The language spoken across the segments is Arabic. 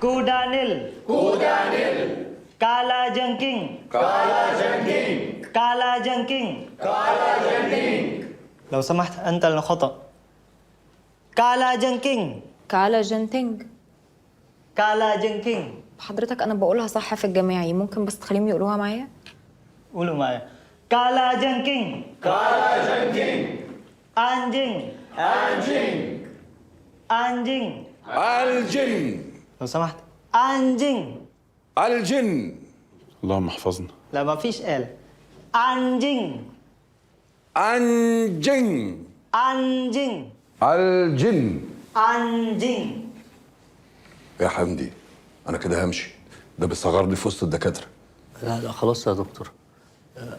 Kudanil. Kudanil. Kalajengking. Kalajengking. Kalajengking. Kalajengking. لو سمحت أنت الخطأ. كالاجنكينج. كالاجنتينج. كالاجنكينج. حضرتك انا بقولها صح في الجماعي، ممكن بس تخليهم يقولوها معايا؟ قولوا معايا. كالاجنكينج. Kalajengking. أنجينج. Anjing. أنجينج. الجن. لو سمحت أنجينج. الجن. اللهم احفظنا. لا ما فيش آلة. أنجينج. انجن. أنجينج. الجن. أنجينج. يا حمدي انا كده همشي، ده بيصغرني في وسط الدكاتره. لا لا خلاص يا دكتور.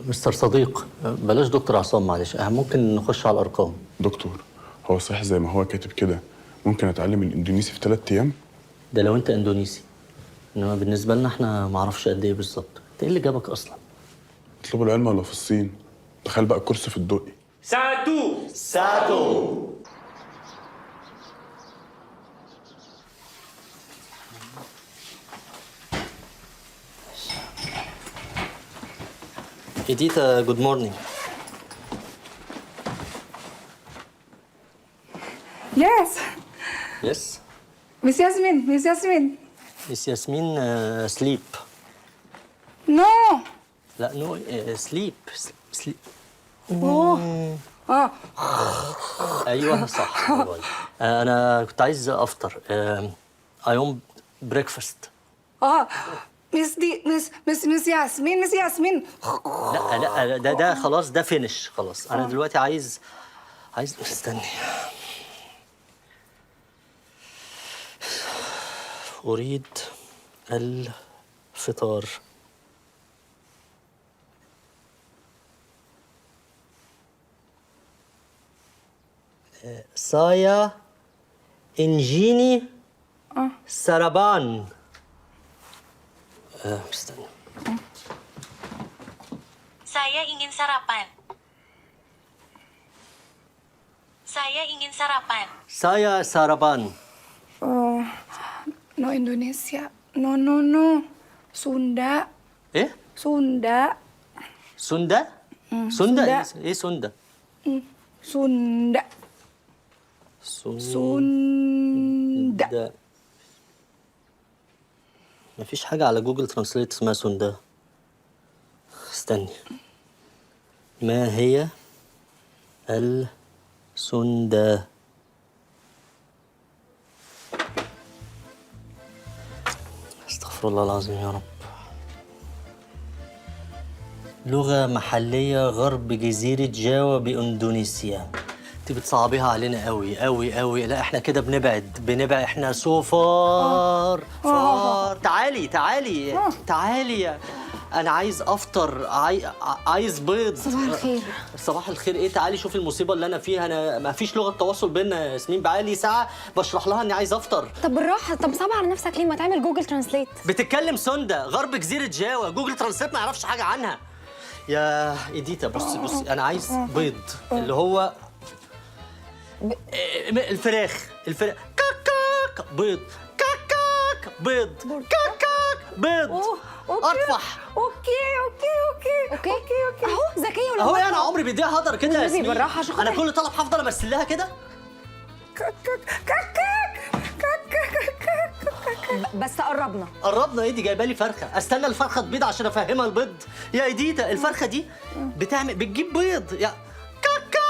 مستر صديق، بلاش دكتور عصام معلش، ممكن نخش على الارقام. دكتور، هو صحيح زي ما هو كاتب كده ممكن اتعلم الاندونيسي في 3 ايام؟ ده لو انت اندونيسي، انما بالنسبه لنا احنا ما اعرفش قد ايه بالظبط. انت ايه اللي جابك اصلا؟ اطلبوا العلم ولا في الصين؟ تخيل بقى الكرسي في الدقي. Satu. إديتا جود مورنينج. Yes, يس Miss Yasmin, Miss Yasmin. مس ياسمين. سليب. No. لا نو سليب. سليب. ايوه صح. انا كنت عايز افطر. ايوم بريكفاست. Miss Yasmin, Miss Yasmin. لا لا ده خلاص، ده فينش خلاص. انا دلوقتي عايز استني. اريد الفطار. سايا انجيني سربان. استنى. Saya ingin sarapan. Saya ingin sarapan. سايا سربان. No Indonesia. No. Sunda. ايه؟ Sunda. سندا؟ سندا؟ سندا. ايه سندا؟ Sunda. Sunda. مفيش حاجة على جوجل ترانسليت اسمها سندا. استني. ما هي السندا؟ استغفر الله العظيم يا رب. لغة محلية غرب جزيرة جاوا بإندونيسيا. انت بتصعبيها علينا قوي قوي قوي. لا احنا كده بنبعد احنا سو فار. تعالي. انا عايز افطر. عايز بيض. صباح الخير. صباح الخير ايه؟ تعالي شوفي المصيبه اللي انا فيها. انا ما فيش لغه تواصل بيننا يا ياسمين، بقالي ساعه بشرح لها اني عايز افطر. طب بالراحه، طب صعب على نفسك ليه؟ ما تعمل جوجل ترانسليت. بتتكلم سندا غرب جزيره جاوا، جوجل ترانسليت ما يعرفش حاجه عنها. يا إديتا بصي انا عايز بيض اللي هو الفراخ كاك بيض. كاك بيض. كاك بيض. اطفح. اوكي اهو ذكيه ولا اهو انا عمري بيديها هدر كده يا والنبي ياسمين. بالراحة عشان انا خاطر- كل طلب هفضل امثل لها كده. بس قربنا. قربنا ايه؟ دي جايبه لي فرخه. استنى الفرخه تبيض عشان افهمها البيض. يا ايديتا الفرخه دي بتجيب بيض. يا كاك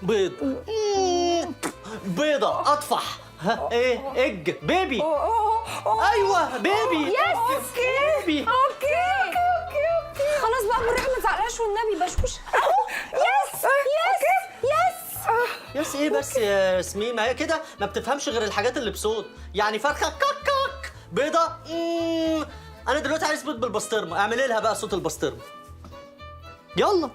بيض. بيضه اطفح. ها ايه؟ اج بيبي. ايوه بيبي. يس. بيبي. اوكي خلاص بقى بالراحه، ما تزعقلاش والنبي بشوش. اهو يس. يس ايه بس يا ياسمين؟ ما هي كده ما بتفهمش غير الحاجات اللي بصوت. يعني فرخه كاك بيضه. انا دلوقتي عايز بيض بالبسطرمه. اعملي لها بقى صوت البسطرمه. يلا.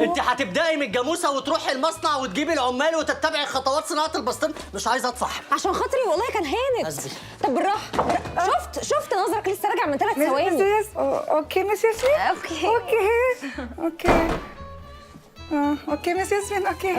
انت هتبداي من الجاموسه وتروحي المصنع وتجيبي العمال وتتبعي خطوات صناعه البسطرمه. مش عايز اطفح. عشان خاطري والله كان هانت. أسبي. طب بالراحه. شفت نظرك لسه راجع من 3 ثواني. Okay, Miss Yasmin. اوكي Okay, Miss Yasmin. Okay.